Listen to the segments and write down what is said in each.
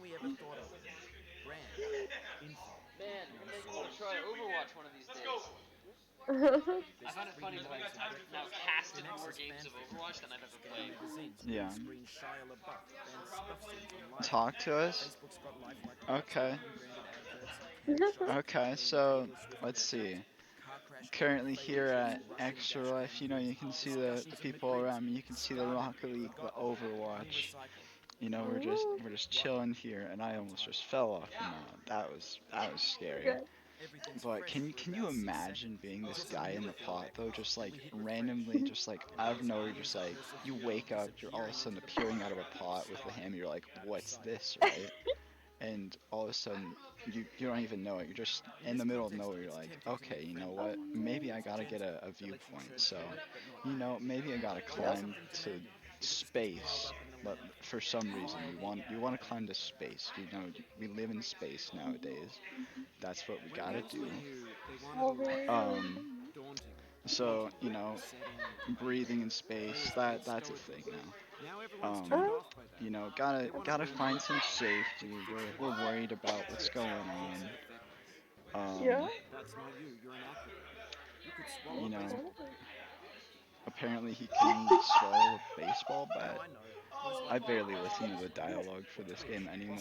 Man, you're making me want to try Overwatch one of these days. I find it funny that I've now casted more games of Overwatch than I've ever played. Yeah. Talk to us. Okay. Okay. So let's see. Currently here at Extra Life, you can see the people around me. You can see the Rocket League, the Overwatch. We're just chilling here, and I almost just fell off the mountain. That was scary. Okay. But can you imagine being this guy in the pot though, just like randomly, just like out of nowhere, just like you wake up, you're all of a sudden appearing out of a pot with a hammer. You're like, what's this, right? And all of a sudden you don't even know it. You're just in the middle of nowhere. You're like, okay, you know Oh what? no. Maybe I gotta get a viewpoint. So, maybe I gotta Yep. climb to space. But for some reason, you want to climb to space. We live in space nowadays. That's what we gotta do. All very Um, relatable. so breathing in space, that's a thing now. Uh, Gotta find some safety. We're worried about what's going on. yeah. Um, you know, Understandable. apparently he can swallow a baseball bat. I barely listen to the dialogue for this game anymore.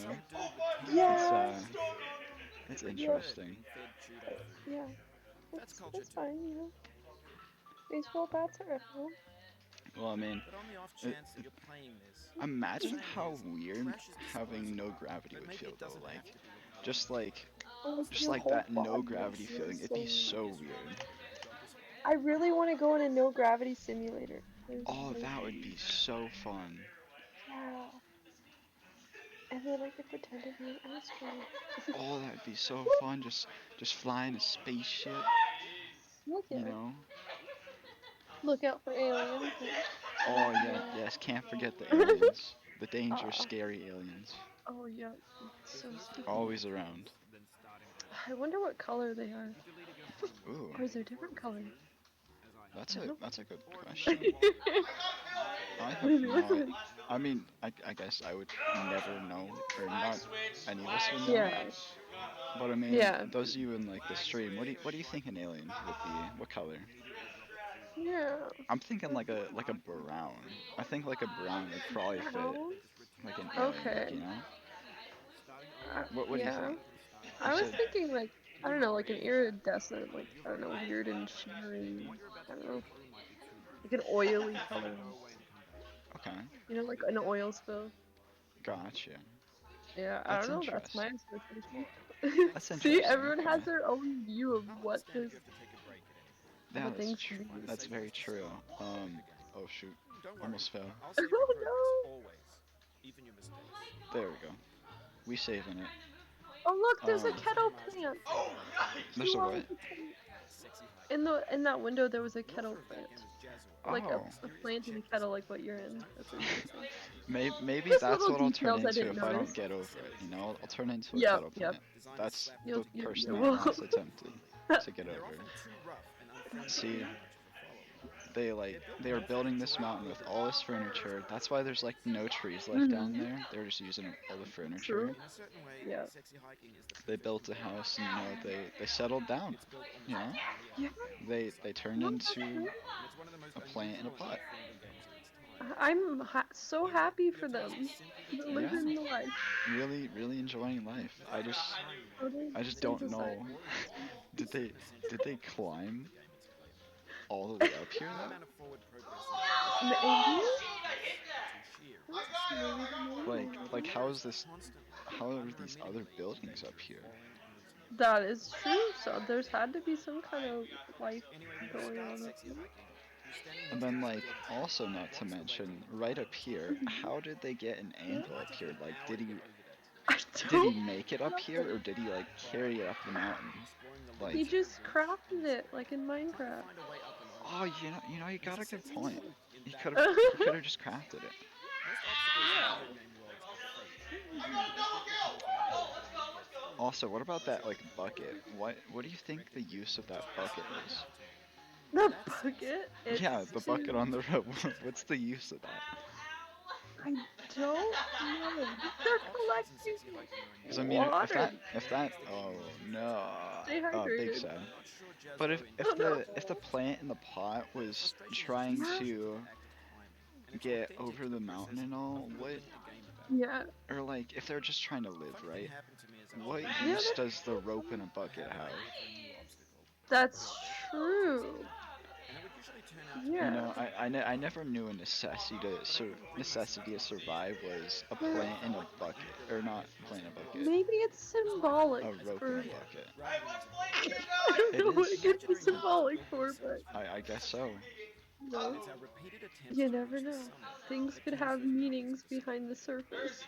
It's Yeah. uh, it's Yep. interesting. Yeah. It's fine, you know. Baseball bats are at home. Well, I mean, imagine how weird having no gravity would feel though. Just like, Or like just your like whole that no body like gravity feels feeling. It'd be so so weird. weird. I really want to go in a no gravity simulator. There's Oh, no that would fun. be so fun. Yeah. And then I could pretend to be an astronaut. Oh, that would be so fun. Just flying a spaceship. Look You at it. know. Look out for aliens. Oh yeah, Yeah. yes. Can't forget the aliens. The dangerous, uh, scary aliens. oh yeah. So spooky. Always around. I wonder what color they are. Ooh, Or is there different colors? that's I don't a know. that's a good question. I have Maybe no. listen. I mean, I guess I would never know, or not any of us would know. Yeah. But I mean, Yeah. those of you in like the stream, what do you think an alien would be? What color? Yeah. I'm thinking like a brown. I think like a brown would probably fit Brown. like an alien look, Okay. you know? What do you Yeah. think? You I was said thinking like I don't know, like an iridescent, like I don't know, weird and shimmering. I don't know, like an oily color. okay, You know, like an oil spill. gotcha. Yeah, I That's don't know. That's my interesting. interpretation. That's See, interesting. everyone has Okay, their own view of what this of a that's thing should be. that's very true. Oh shoot, almost fell. Oh no! There we go. We saving it. Oh look, there's a Um, kettle plant. there's Two a on what? the kettle. In that window there was a kettle plant, like Oh, a plant in a kettle, like what you're in. That's interesting. maybe Just that's little what I'll turn details I into didn't if I don't notice. get over it. I'll turn into a Yep, kettle yep. plant. That's the You person I will. last attempted to get over. See, they are building this mountain with all this furniture. That's why there's like no trees left down Mhm. there. They're just using all the furniture. True. Yeah. They built a house and they settled down. You know, Yeah. they turned No, that's into true. a plant in a pot. So happy for them. They're Yeah, living the life. really really enjoying life. Totally I just don't synthesized. know. Did they climb all the way up here though? Maybe. Maybe they made it. Like how is this? How are these other buildings up here? That is true. So there's had to be some kind of life going on up here. And then like also not to mention right up here, how did they get an Yeah. anvil up here? Like I did he don't make it up here know. or did he like carry it up the mountain? Like He just crafted it like in Minecraft. oh you got a good point. He could have just crafted it. Yeah. Also, what about that like bucket? What do you think the use of that bucket is? The bucket. Yeah, It's the bucket to. on the road. What's the use of that? I don't know. They're collecting Because I mean, water. if that, oh no, Stay big hydrated. sad. But Oh no. if the plant in the pot was trying Yeah. to get over the mountain and all, what, Yeah. or like if they're just trying to live, right? What Yeah, use does the rope in a bucket have? that's true. You Yeah. know, I never knew necessity to survive was a But plant in a bucket, or not a plant in a bucket, maybe it's symbolic a rope in a for. bucket. I don't It know what it is. could be symbolic for, but I guess so. you know, you never know. Things could have meanings behind the surface.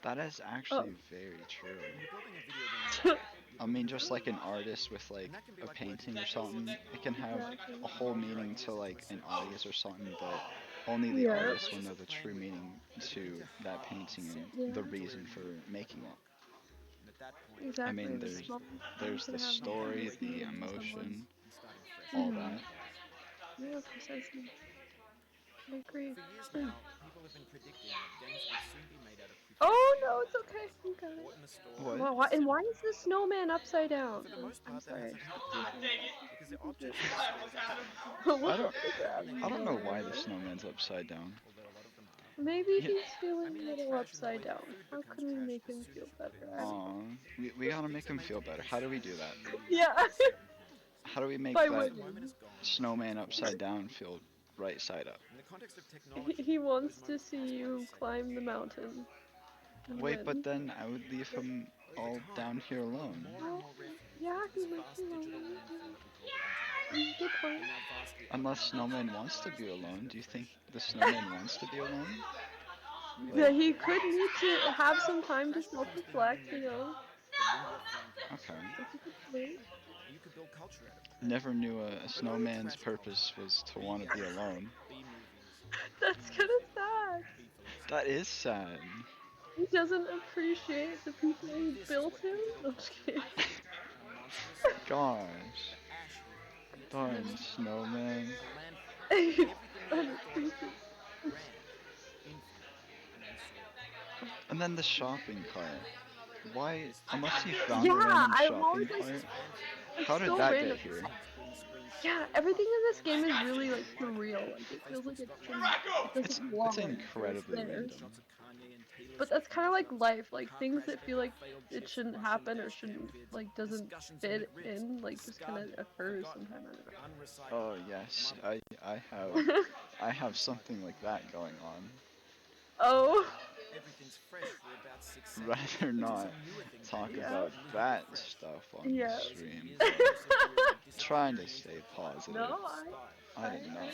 That is Oh. actually very true. I mean, just like an artist with like a painting or something, it can have Exactly. a whole meaning to like an audience or something, but only the Yeah. artist will know the true meaning to that painting and Yeah. the reason for making it. I Exactly. mean, The smallest thing there's could the have the story, biggest the meaning to someone. emotion, all Hmm. that. Yeah, precisely. I agree. Mm. Oh no, it's okay. You got it. What? Why is the snowman upside down? I'm sorry, I just have to do something. I What the don't crap I is don't know going why on the there? snowman's upside down. Maybe Yeah. he's feeling a little upside down. How can we make him feel better? I don't know. Aw, we gotta make him feel better. How do we do that? Yeah, How do we make by that winning. snowman upside down feel right side up? He wants to see you climb the mountain and Wait, but win. then I would leave him all down here alone. Oh, yeah, he might be lonely. Good point. Unless snowman wants to be alone. Do you think the snowman wants to be alone? That Like, he could need to have some time to self-reflect, you know. okay. That's a good point. Never knew a snowman's purpose was to want to be alone. That's kind of sad. That is sad. He doesn't appreciate the people who built him. No, I'm just kidding. Gosh. Darn snowman. Unappreciated. And then the shopping cart. Why? Unless he found Yeah, a random I'm shopping always like, cart. How it's did so that get random. here? Yeah, everything in this game is really like surreal. Like it feels like it shouldn't, it doesn't It's belong, but it's incredibly there. random. But that's kind of like life. Like things that feel like it shouldn't happen or shouldn't like doesn't fit in, like just kind of occurs sometime. Oh yes, I don't know. I have something like that going on. Oh. Rather not talk Yeah. about that stuff on the Yeah. stream. Trying to stay positive. No, I don't know.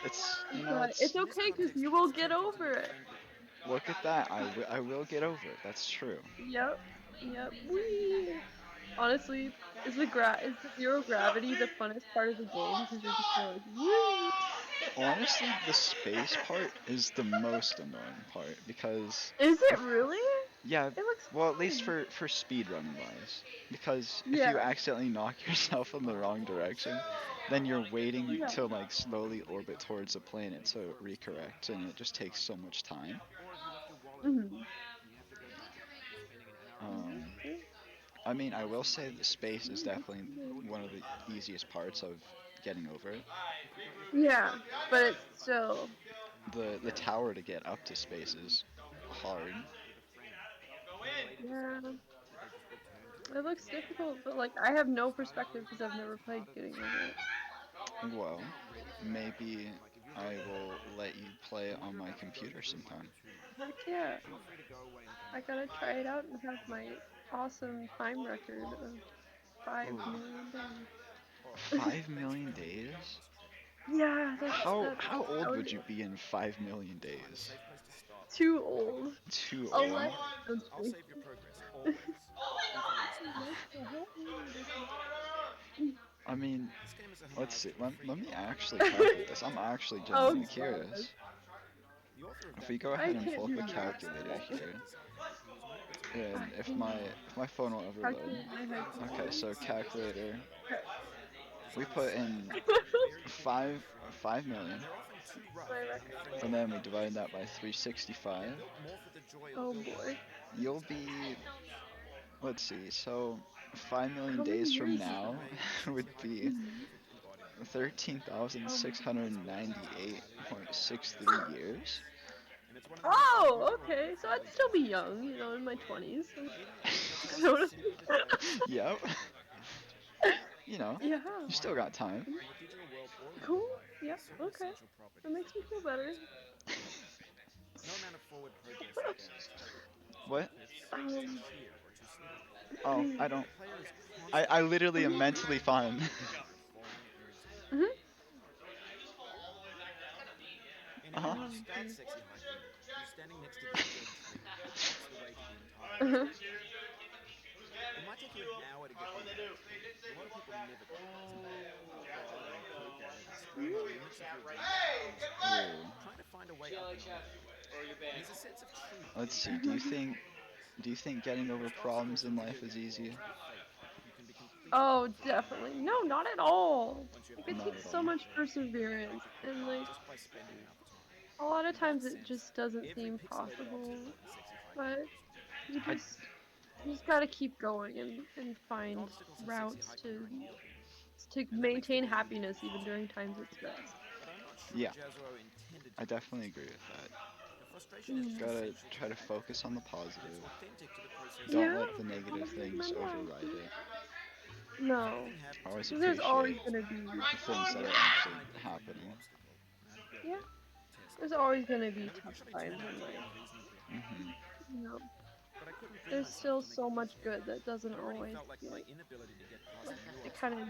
It's you know it's okay because you will get over it. look at that. I will get over it. That's true. Yep. Yep. Whee! Honestly, is the zero gravity the funnest part of the game? Because you're just kind of like, woo! Honestly, the space part is the most annoying part because Is it really? yeah, It looks well at least fun. for speedrun wise, because if you Yeah. accidentally knock yourself in the wrong direction, then you're waiting Yeah. to like slowly orbit towards the planet to recorrect, and it just takes so much time. Mhm. Um, I mean, I will say that space is definitely one of the easiest parts of getting over it. Yeah, but it's still. The tower to get up to space is hard. Yeah. It looks difficult, but like I have no perspective because I've never played getting over it. Well, maybe I will let you play it on my computer sometime. Heck yeah. I gotta try it out and have my awesome time record of 5 million days. 5 million days? Yeah, that's How old how would you be in 5 million days? too old. Too I'll old. let I'm just kidding. I mean, let's see. Let me actually calculate this. I'm actually Oh genuinely god. curious. If we go I ahead and can't pull up do a math. calculator here, and if my phone will ever load. Calculate my height. Okay, so calculator. We put in 5 million, My record. and then we divide that by 365. Oh boy. You'll be, let's see, so 5 million How many days from years is now would be Mhm. 13,698.63 years. Oh, okay. So I'd still be young, in my 20s. So, Yep. You know, yeah. you still got time. Cool. Yep. Okay. That makes me feel better. What? Um. Oh, I don't. I literally am mentally fine. Mhm. Uh-huh. Mhm. Ooh. Jelly Chef, or your band. Let's see. Do you think getting over problems in life is easy? Oh, definitely. No, not at all. Like, it Not takes at so all. much perseverance, and like a lot of times it just doesn't seem possible. But you I just you just gotta keep going and find routes to maintain happiness even during times of stress. yeah, I definitely agree with that. Mm. Gotta try to focus on the positive. Don't Yeah, let the negative positive things override mentality. it. No, Always 'cause there's always appreciate gonna be the things that yeah, are actually happening. yeah. There's always gonna be tough times in life. Hmm. You know, there's still so much good that doesn't always like it kind of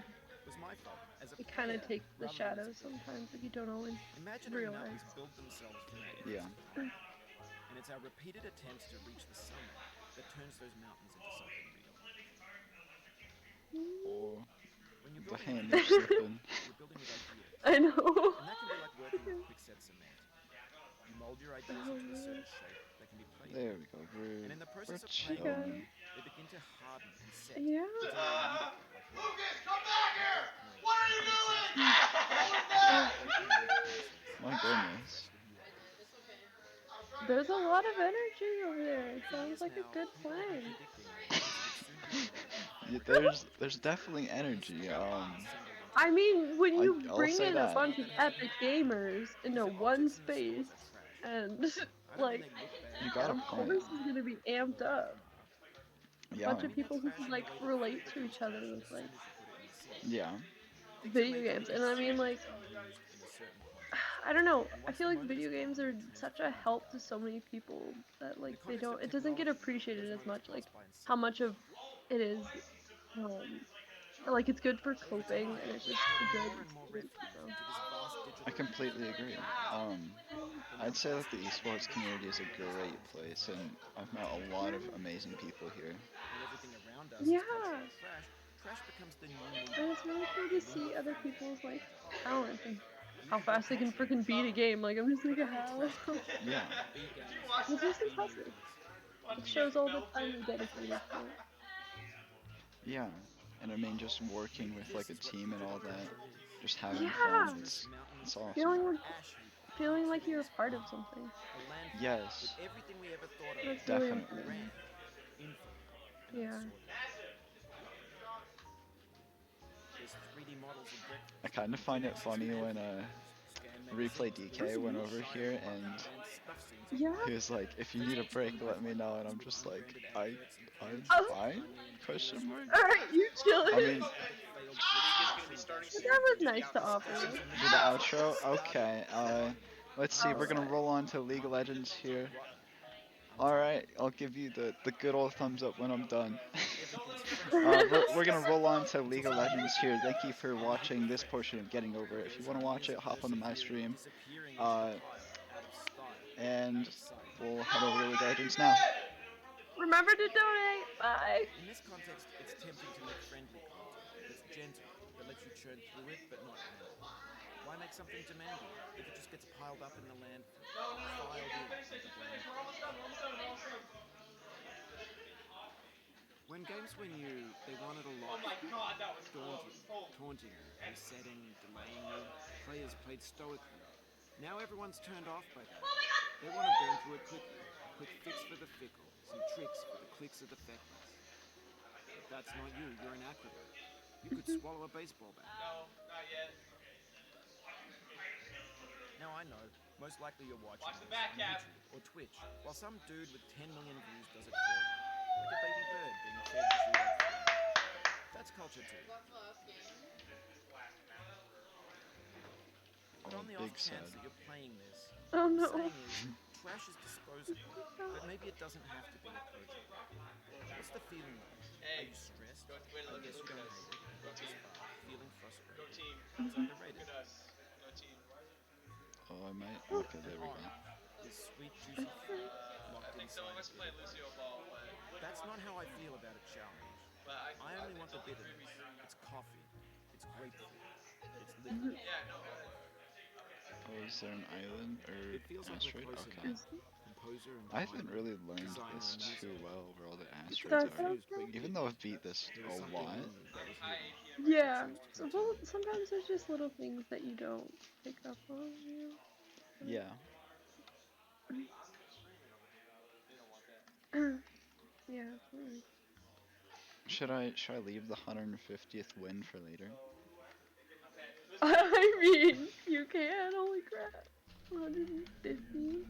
it kind of takes the shadows sometimes if you don't always realize. Yeah. Oh, the hammer slipping. I know. Oh man. There we go. We're Okay. chilling. Yeah. Lucas, come back here! What are you doing? What was Oh, that? My goodness. there's a lot of energy over there. It sounds like a good plan. Yeah, there's definitely energy. I mean, when I you I'll bring say in a that. bunch of epic gamers into one space, and like, You got a of point. course it's gonna be amped up. A Yeah. bunch of people who can like relate to each other with like Yeah. video games, and I mean like, I don't know. I feel like video games are such a help to so many people that like they don't. It doesn't get appreciated as much. Like how much of it is, um, like it's good for coping, and it's just a good experience. I completely agree. Um, I'd say that the esports community is a great place, and I've met a lot of amazing people here. Yeah, and it's really cool to see other people's like talent and how fast they can freaking beat a game. Like I'm just like, how? Yeah. Did you watch It's that? just impressive. On It shows all TV? the time they dedicated to it. Yeah. And I mean, just working with like a team and all that, just having fun. Yeah, It's awesome. feeling like feeling like you're a part of something. Yes, That's really definitely. important. Yeah. I kind of find it funny when Replay DK went over here and Yeah. he was like, "If you need a break, let me know." And I'm just like, I'm Oh, fine? Question mark. all right, you I chilling. mean, League is gonna be starting That soon. was Reaching nice out to to offer. staff. for the outro, okay. Let's see. All We're gonna right. roll on to League of Legends here. All right, I'll give you the good old thumbs up when I'm done. We're gonna roll on to League of Legends here. Thank you for watching this portion of Getting Over It. If you want to watch it, hop onto my stream. Uh, and we'll head over to League of Legends now. Remember to donate. Bye. When games were new, they wanted a lot. Taunting you, resetting, delaying you. Players played stoically. Now everyone's turned off by that. They want to burn through it quickly. Quick fix for the fickle. Some tricks for the clicks of the feckless. But that's not you. You're an acrobat. You could swallow a baseball bat. No, not yet. Now I know. Most likely you're watching Watch the this back on cap. YouTube or Twitch, while some dude with 10 million views does it for you. Like a baby bird being fed chewed up food. That's culture too. But Oh, on the big off chance sad. that you're playing this, Oh what I'm no. saying is, trash is disposable, but maybe it doesn't have to be a project. What's the feeling though? Are Hey, you stressed? go, way to I look, guess you look don't at us. hate it. Go Got this team. far, feeling frustrated. Go team. It's underrated. Look at us. Go team. Oh, I might. Okay, An there we go. orange is sweet, juicy fruit I locked think some of inside us a play bitter Lucio blend. ball, but That's not how I feel about a challenge. I only want the bitterness. It's coffee. It's grapefruit. It's liquid. yeah, no. Oh, is there an island or It feels like we're asteroid? closer Okay. now. Composer and I haven't designer, really learned designer this and too user. well where all the You could asteroids have That's are. confused, but okay. you Even didn't. though I've beat this There a was something lot. in you that was High hidden. ATM right now. Yeah. Chose to So continue. sometimes there's just little things that you don't pick up on, you Yeah. know. Yeah, absolutely. Should I leave the 150th win for later? I mean, you can. Holy crap. 150.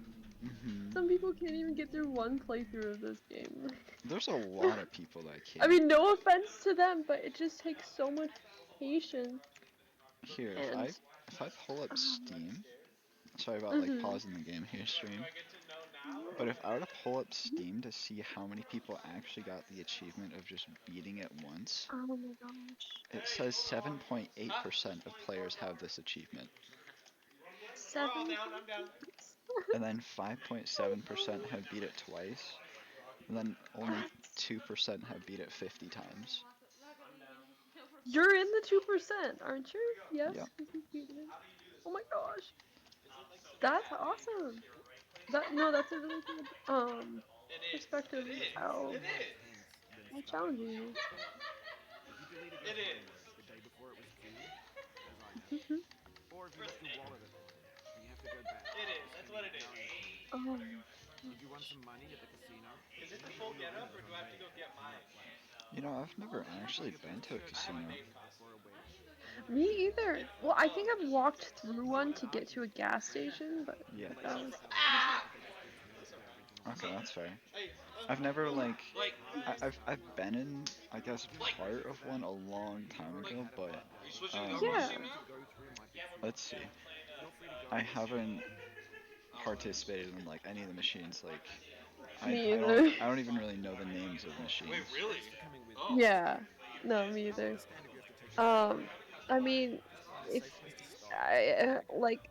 Mm-hmm. Some people can't even get through one playthrough of this game. There's a lot of people that I can't. mean, no offense to them, but it just takes so much patience. Here, And if I pull up Steam, sorry about like mhm. pausing the game here, stream. Do I get to know now? But if I were to pull up Steam to see how many people actually got the achievement of just beating it once, Oh my gosh. it says 7.8% of players have this achievement, We're all 7. down. I'm down. and then 5.7% have beat it twice, and then only That's 2% have beat it 50 times. You're in the 2%, aren't you? Yes. Yeah. Oh my gosh. That's awesome. That's a really good It is. perspective It of is. how It is. how challenging it is. If you deleted It your is. phone the day before it was due, as I have, Mhm. or if you left your wallet at home and you have to go back. It is. That's what it is. Did you want some money at the casino? Is this the full get up or do I have to go get mine? You know, I've never actually been to a casino. Me either. Well, I think I've walked through one to get to a gas station, but Yeah. that was Okay, that's fair. Hey, I've never like like, I've been in I guess part of one a long time ago, but are you switching um, over yeah. to me? let's see. I haven't participated in like any of the machines. Like Me either. I don't even really know the names of the machines. Wait, really? Oh. Yeah. No, me either. I mean, if like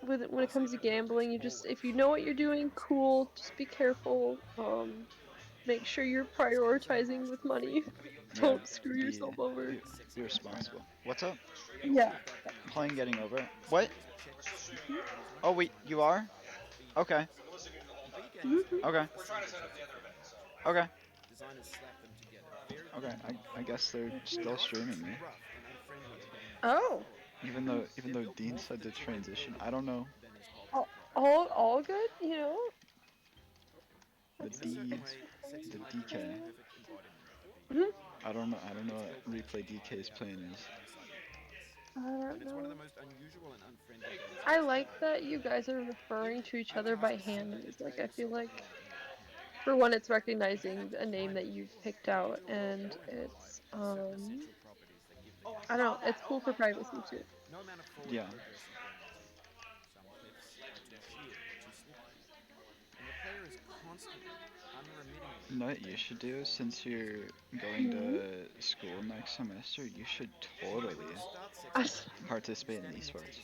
when it comes to gambling, you just if you know what you're doing, cool. Just be careful. Make sure you're prioritizing with money. Yeah, Don't screw be yourself over. be responsible. What's up? Yeah. Playing getting over. What? Mhm. Oh wait, you are? Okay. Mhm. Okay. We're trying to set up the other event, so. Okay. Designers slap them together. Okay. I guess they're still streaming me. Oh, Even though Dean said to transition, I don't know. all good. You know. The That's D that's the DK. Mhm. I don't know what replay DK's plan is. I don't It's one of the know. most unusual and unfriendly I like that you guys are referring to each other by hand names. Like I feel like for one, it's recognizing a name that you've picked out, and it's I don't know. It's cool for privacy too. No amount of forward Yeah. progress is guaranteed. Some cliffs are too sheer or too slippery. And the player is constantly, unremittingly. You know what you should do since you're going Mhm. to school next semester? You should totally participate in esports.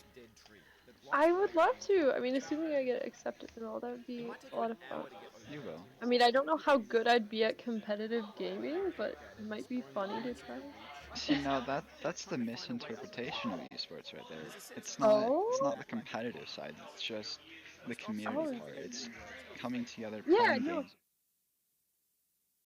I would love to. I mean, assuming I get accepted and all, that would be a lot of fun. You will. I mean, I don't know how good I'd be at competitive gaming, but it might be funny to try. See now that's the misinterpretation of esports right there. It's Oh, not the competitive side. It's just the community oh, part. It's coming together, yeah, playing no, games.